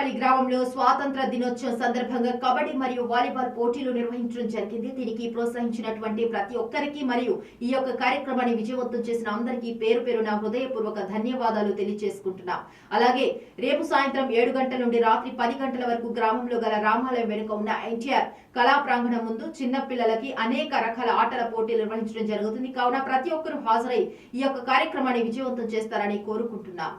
తాడేపల్లి గ్రామంలో స్వాతంత్ర దినోత్సవం సందర్భంగా కబడ్డీ మరియు వాలీబాల్ పోటీలు నిర్వహించడం జరిగింది. దీనికి ప్రోత్సహించినటువంటి ప్రతి ఒక్కరికి మరియు ఈ యొక్క కార్యక్రమాన్ని విజయవంతం చేసిన అందరికీ పేరు పేరున హృదయపూర్వక ధన్యవాదాలు తెలియజేసుకుంటున్నాం. అలాగే రేపు సాయంత్రం 7 గంటల నుండి రాత్రి 10 గంటల వరకు గ్రామంలో గల రామాలయం వెనుక ఉన్న ఎన్టీఆర్ కళా ప్రాంగణం ముందు చిన్న పిల్లలకి అనేక రకాల ఆటల పోటీలు నిర్వహించడం జరుగుతుంది. కావున ప్రతి ఒక్కరూ హాజరై ఈ యొక్క కార్యక్రమాన్ని విజయవంతం చేస్తారని కోరుకుంటున్నాం.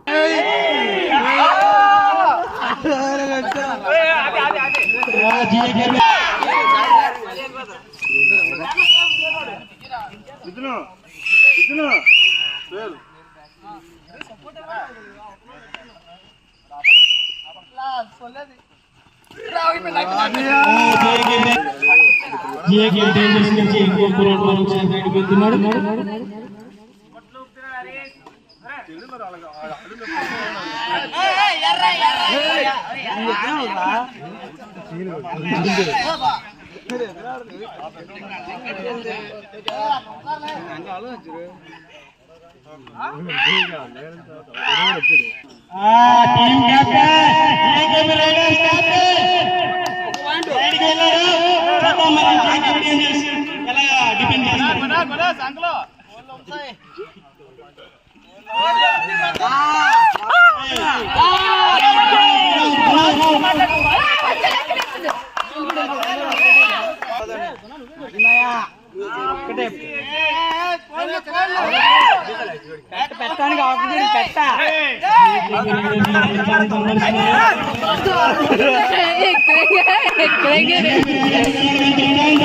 పెట్టడానికి ఆకుడి పెట్ట ఎక్కడ